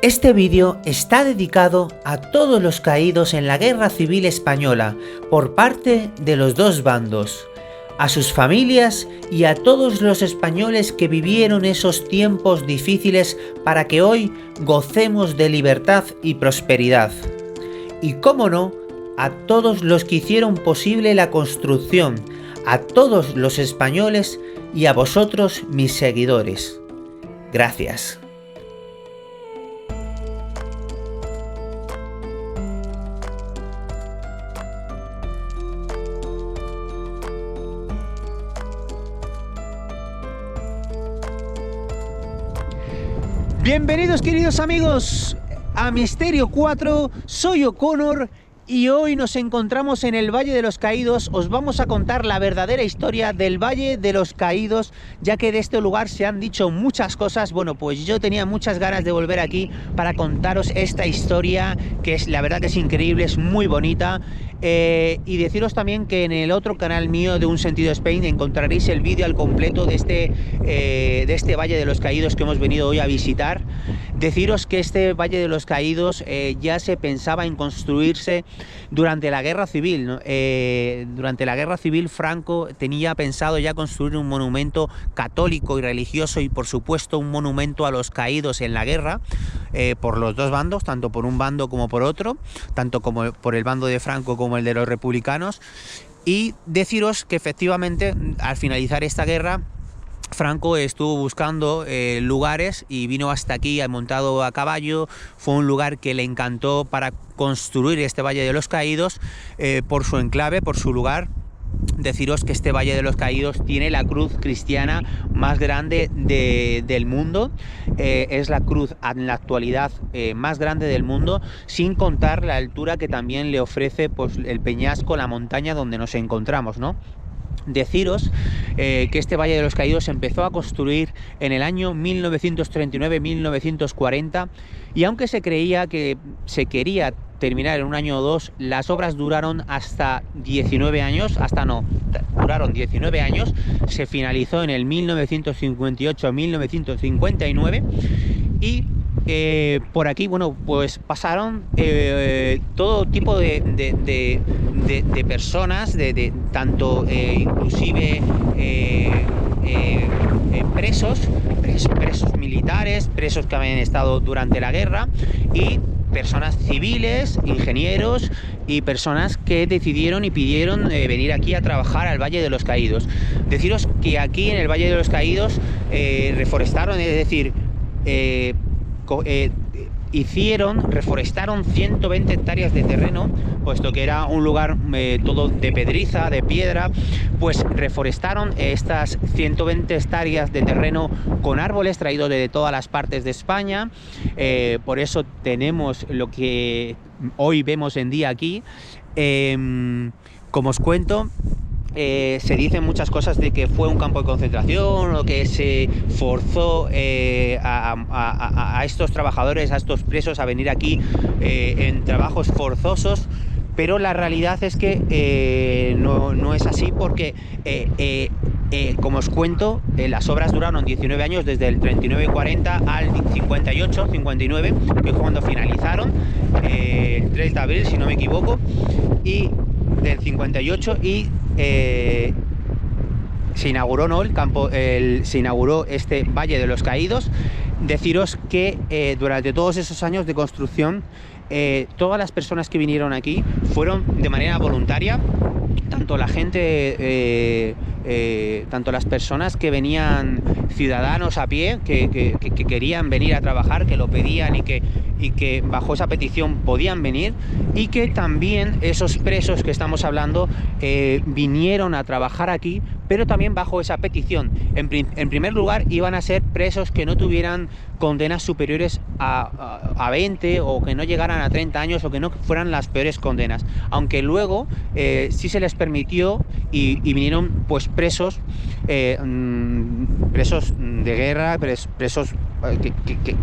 Este vídeo está dedicado a todos los caídos en la Guerra Civil Española por parte de los dos bandos, a sus familias y a todos los españoles que vivieron esos tiempos difíciles para que hoy gocemos de libertad y prosperidad. Y cómo no, a todos los que hicieron posible la construcción, a todos los españoles y a vosotros mis seguidores. Gracias. Bienvenidos queridos amigos a Misterio 4, soy O'Connor y hoy nos encontramos en el Valle de los Caídos. Os vamos a contar la verdadera historia del Valle de los Caídos, ya que de este lugar se han dicho muchas cosas. Bueno, pues yo tenía muchas ganas de volver aquí para contaros esta historia, que es la verdad que es increíble, es muy bonita. Y deciros también que en el otro canal mío de Un Sentido Spain encontraréis el vídeo al completo de este Valle de los Caídos que hemos venido hoy a visitar. Deciros que este Valle de los Caídos ya se pensaba en construirse durante la Guerra Civil, ¿no? Durante la Guerra Civil Franco tenía pensado ya construir un monumento católico y religioso y por supuesto un monumento a los caídos en la guerra, por los dos bandos, tanto por un bando como por otro, tanto como por el bando de Franco como el de los republicanos. Y deciros que efectivamente al finalizar esta guerra Franco estuvo buscando lugares y vino hasta aquí montado a caballo. Fue un lugar que le encantó para construir este Valle de los Caídos, por su enclave, por su lugar. Deciros que este Valle de los Caídos tiene la cruz cristiana más grande del mundo. Es la cruz en la actualidad más grande del mundo, sin contar la altura que también le ofrece pues, el peñasco, la montaña donde nos encontramos, ¿no? Deciros que este Valle de los Caídos se empezó a construir en el año 1939-1940 y aunque se creía que se quería terminar en un año o dos, las obras duraron hasta 19 años, duraron 19 años, se finalizó en el 1958-1959 y por aquí, bueno, pues pasaron todo tipo de personas, tanto inclusive presos militares, presos que habían estado durante la guerra y personas civiles, ingenieros y personas que decidieron y pidieron venir aquí a trabajar al Valle de los Caídos. Deciros que aquí en el Valle de los Caídos reforestaron, es decir, reforestaron 120 hectáreas de terreno, puesto que era un lugar todo de pedriza, de piedra. Pues reforestaron estas 120 hectáreas de terreno con árboles traídos de todas las partes de España. Por eso tenemos lo que hoy vemos en día aquí. Como os cuento, se dicen muchas cosas de que fue un campo de concentración o que se forzó a estos trabajadores, a estos presos a venir aquí en trabajos forzosos, pero la realidad es que no es así porque como os cuento, las obras duraron 19 años, desde el 39-40 al 58-59, que es cuando finalizaron, el 3 de abril si no me equivoco, y del 58 y se inauguró, ¿no? Se inauguró este Valle de los Caídos. Deciros que durante todos esos años de construcción, todas las personas que vinieron aquí fueron de manera voluntaria, tanto la gente, tanto las personas que venían, ciudadanos a pie, que querían venir a trabajar, que lo pedían y que bajo esa petición podían venir, y que también esos presos que estamos hablando vinieron a trabajar aquí, pero también bajo esa petición. En primer lugar, iban a ser presos que no tuvieran condenas superiores a 20 o que no llegaran a 30 años o que no fueran las peores condenas, aunque luego sí se les permitió y vinieron pues presos de guerra, presos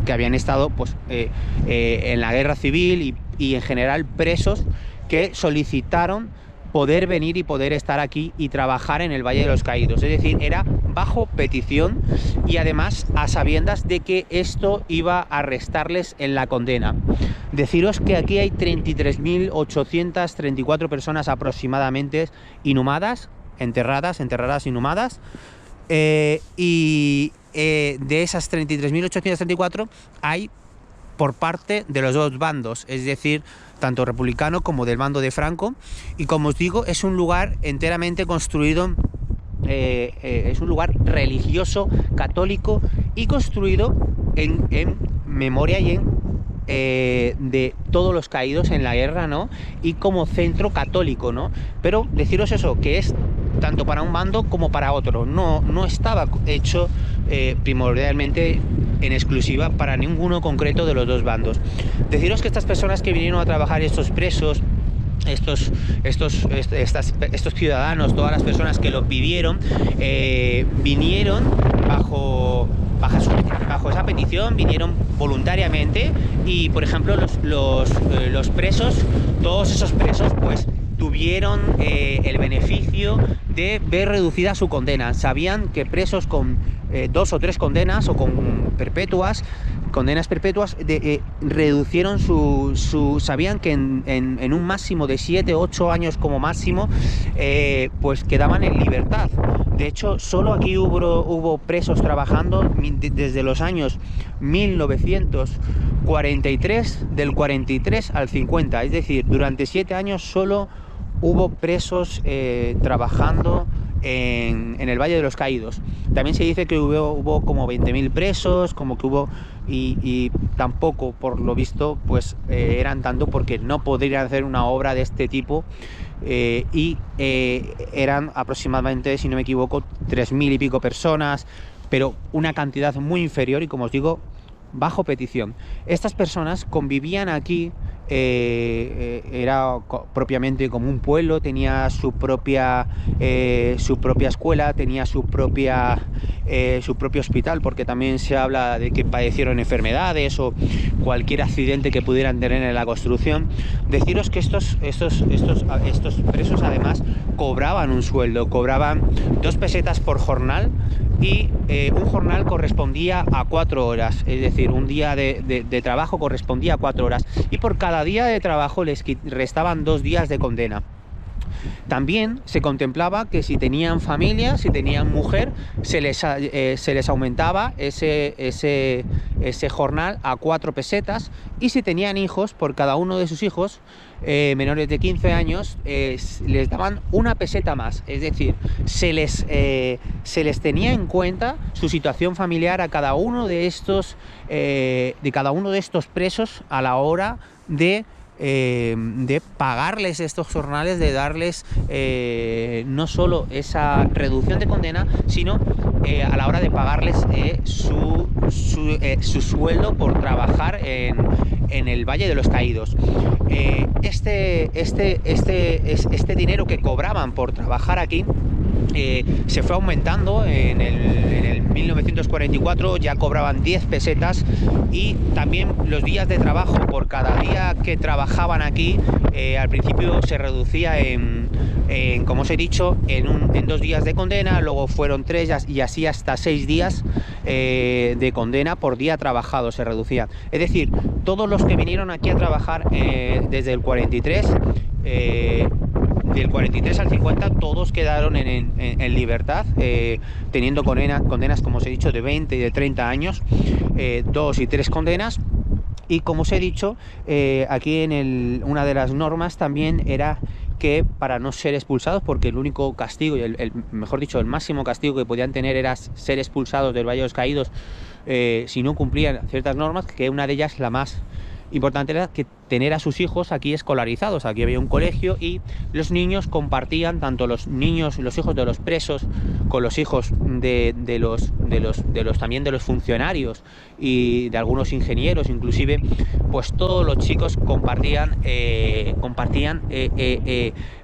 que habían estado pues en la guerra civil y en general presos que solicitaron poder venir y poder estar aquí y trabajar en el Valle de los Caídos. Es decir, era bajo petición y además a sabiendas de que esto iba a restarles en la condena. Deciros que aquí hay 33.834 personas aproximadamente inhumadas, enterradas, inhumadas, y de esas 33.834 hay por parte de los dos bandos, es decir, tanto republicano como del bando de Franco, y como os digo, es un lugar enteramente construido, es un lugar religioso, católico, y construido en memoria y de todos los caídos en la guerra, ¿no? Y como centro católico, ¿no? Pero deciros eso, que es tanto para un bando como para otro, no estaba hecho primordialmente en exclusiva para ninguno concreto de los dos bandos. Deciros que estas personas que vinieron a trabajar, estos presos, estos ciudadanos, todas las personas que lo pidieron, vinieron bajo esa petición, vinieron voluntariamente, y por ejemplo los presos, todos esos presos, pues tuvieron el beneficio de ver reducida su condena. Sabían que presos con 2 o 3 condenas o con condenas perpetuas, reducieron sabían que en un máximo de 7 o 8 años como máximo, pues quedaban en libertad. De hecho, solo aquí hubo presos trabajando desde los años 1943, del 43 al 50, es decir, durante 7 años solo hubo presos trabajando en el Valle de los Caídos. También se dice que hubo como 20.000 presos, como que hubo, y tampoco, por lo visto, pues eran tanto, porque no podrían hacer una obra de este tipo, eran aproximadamente, si no me equivoco, 3.000 y pico personas, pero una cantidad muy inferior, y como os digo, bajo petición. Estas personas convivían aquí, era propiamente como un pueblo, tenía su propia escuela, tenía su propio hospital, porque también se habla de que padecieron enfermedades o cualquier accidente que pudieran tener en la construcción. Deciros que estos presos además cobraban un sueldo, cobraban 2 pesetas por jornal, y un jornal correspondía a 4 horas, es decir, un día de trabajo correspondía a 4 horas, y por cada día de trabajo les restaban 2 días de condena. También se contemplaba que si tenían familia, si tenían mujer, se les aumentaba ese jornal a 4 pesetas, y si tenían hijos, por cada uno de sus hijos menores de 15 años, les daban 1 peseta más. Es decir, se les tenía en cuenta su situación familiar a cada uno de estos presos a la hora de pagarles estos jornales, de darles no solo esa reducción de condena, sino a la hora de pagarles su sueldo por trabajar en el Valle de los Caídos. Este dinero que cobraban por trabajar aquí se fue aumentando. En el 1944 ya cobraban 10 pesetas, y también los días de trabajo por cada día que trabajaban aquí, al principio se reducía como os he dicho, en 2 días de condena, luego fueron 3, y así hasta 6 días de condena por día trabajado se reducía. Es decir, todos los que vinieron aquí a trabajar desde el 43, del 43 al 50, todos quedaron en libertad, teniendo condenas, como os he dicho, de 20 y de 30 años, 2 y 3 condenas. Y como os he dicho, aquí una de las normas también era que, para no ser expulsados, porque el único castigo, mejor dicho, el máximo castigo que podían tener era ser expulsados del Valle de los Caídos si no cumplían ciertas normas, que una de ellas, la más importante, era que tener a sus hijos aquí escolarizados. Aquí había un colegio, y los niños compartían, tanto los hijos de los presos, con los hijos también de los funcionarios y de algunos ingenieros, inclusive, pues todos los chicos compartían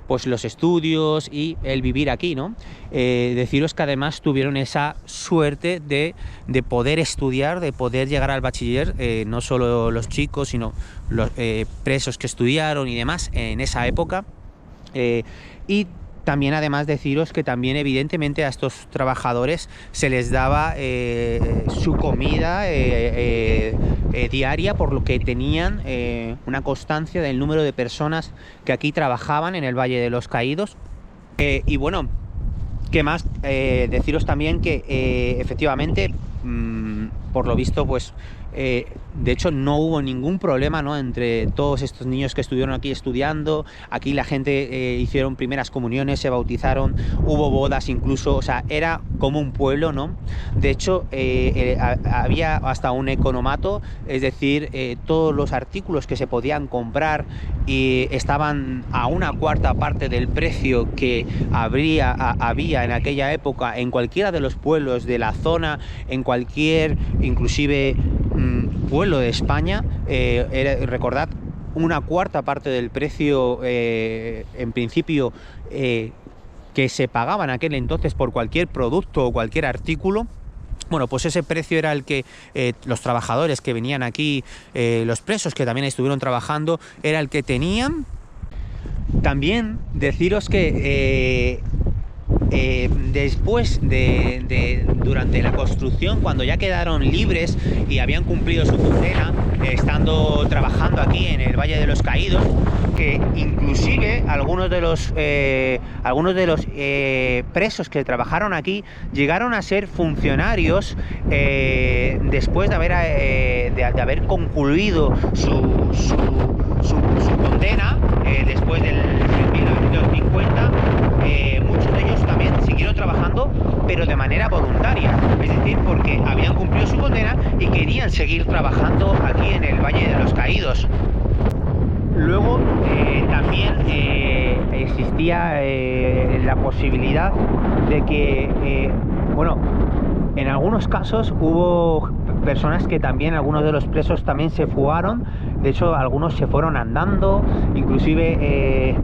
pues los estudios y el vivir aquí, ¿no? Deciros que además tuvieron esa suerte de poder estudiar, de poder llegar al bachiller, no solo los chicos, sino los presos que estudiaron y demás en esa época. Y También, además, deciros que también evidentemente a estos trabajadores se les daba su comida diaria, por lo que tenían una constancia del número de personas que aquí trabajaban en el Valle de los Caídos. Y bueno, ¿qué más? Deciros también que efectivamente, por lo visto, pues de hecho no hubo ningún problema, ¿no?, entre todos estos niños que estuvieron aquí estudiando. Aquí la gente hicieron primeras comuniones, se bautizaron, hubo bodas incluso, o sea, era como un pueblo, ¿no? De hecho, había hasta un economato, es decir, todos los artículos que se podían comprar y estaban a una cuarta parte del precio que había en aquella época en cualquiera de los pueblos de la zona, en cualquier, inclusive pueblo de España. Recordad, una cuarta parte del precio en principio que se pagaba en aquel entonces por cualquier producto o cualquier artículo. Bueno, pues ese precio era el que los trabajadores que venían aquí, los presos que también estuvieron trabajando, era el que tenían. También deciros que después durante la construcción, cuando ya quedaron libres y habían cumplido su condena, estando trabajando aquí en el Valle de los Caídos, que inclusive algunos de los presos que trabajaron aquí llegaron a ser funcionarios después de haber concluido su condena, después del 1950. Muchos de ellos también siguieron trabajando, pero de manera voluntaria, es decir, porque habían cumplido su condena y querían seguir trabajando aquí en el Valle de los Caídos. Luego también existía la posibilidad de que, bueno, en algunos casos hubo personas que también, algunos de los presos también se fugaron. De hecho, algunos se fueron andando, inclusive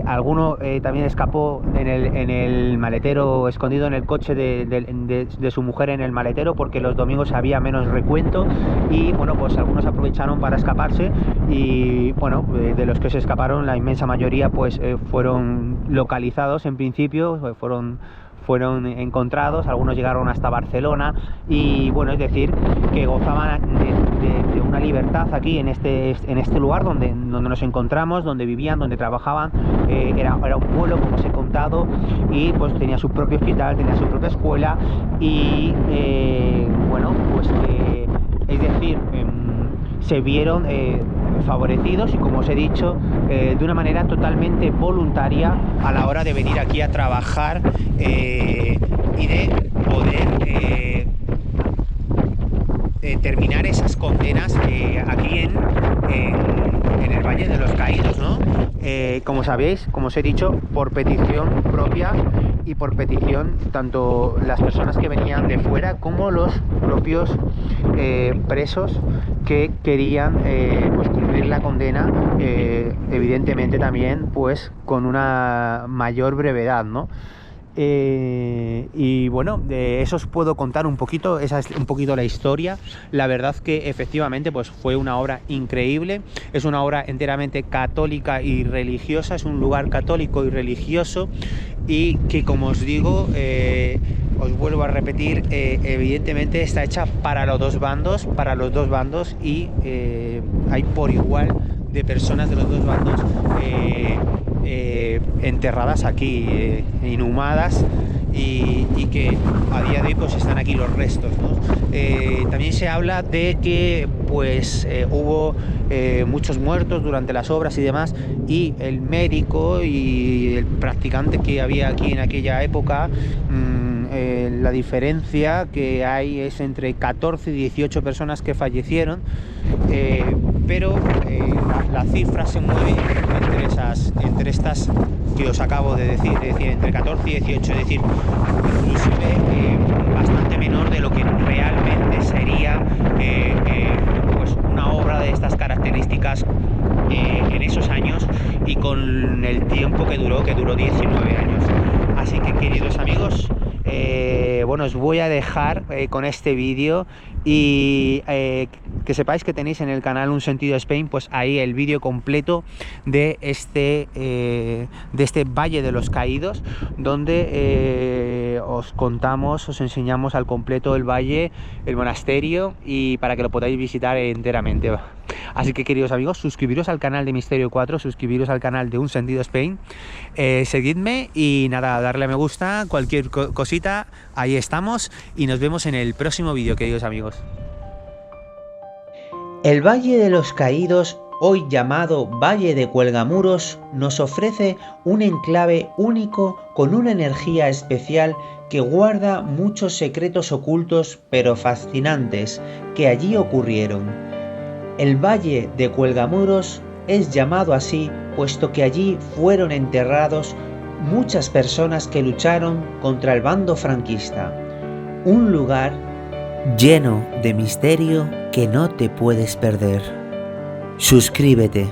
alguno también escapó en el maletero, escondido en el coche de su mujer, en el maletero, porque los domingos había menos recuento. Y bueno, pues algunos aprovecharon para escaparse, y bueno, de los que se escaparon, la inmensa mayoría pues fueron localizados en principio, fueron encontrados. Algunos llegaron hasta Barcelona, y bueno, es decir, que gozaban de una libertad aquí en este lugar donde nos encontramos, donde vivían, donde trabajaban. Era un pueblo, como os he contado, y pues tenía su propio hospital, tenía su propia escuela, y bueno, pues es decir, se vieron favorecidos, y como os he dicho, de una manera totalmente voluntaria a la hora de venir aquí a trabajar y de poder terminar esas condenas aquí en el Valle de los Caídos, ¿no? Como sabéis, como os he dicho, por petición propia y por petición tanto las personas que venían de fuera como los propios presos que querían pues cumplir la condena, evidentemente también pues con una mayor brevedad, ¿no? Y bueno, de eso os puedo contar un poquito. Esa es un poquito la historia. La verdad que efectivamente pues fue una obra increíble. Es una obra enteramente católica y religiosa. Es un lugar católico y religioso, y que, como os digo, os vuelvo a repetir, evidentemente está hecha para los dos bandos, y hay por igual de personas de los dos bandos enterradas aquí, inhumadas, y que a día de hoy pues están aquí los restos, ¿no? También se habla de que pues hubo muchos muertos durante las obras y demás, y el médico y el practicante que había aquí en aquella época, la diferencia que hay es entre 14 y 18 personas que fallecieron, pero la cifra se mueve entre estas que os acabo de decir, es decir, entre 14 y 18, es decir, inclusive bastante menor de lo que realmente sería pues una obra de estas características en esos años, y con el tiempo que duró 19 años. Así que, queridos amigos, bueno, os voy a dejar con este vídeo, y que sepáis que tenéis en el canal Un Sentido Spain, pues ahí el vídeo completo de este Valle de los Caídos, donde os contamos, os enseñamos al completo el valle, el monasterio, y para que lo podáis visitar enteramente. Así que, queridos amigos, suscribiros al canal de Misterio 4, suscribiros al canal de Un Sentido Spain, seguidme y nada, darle a me gusta, cualquier cosita, ahí estamos, y nos vemos en el próximo vídeo, queridos amigos. El Valle de los Caídos, hoy llamado Valle de Cuelgamuros, nos ofrece un enclave único con una energía especial que guarda muchos secretos ocultos pero fascinantes que allí ocurrieron. El Valle de Cuelgamuros es llamado así puesto que allí fueron enterrados muchas personas que lucharon contra el bando franquista. Un lugar lleno de misterio que no te puedes perder. Suscríbete.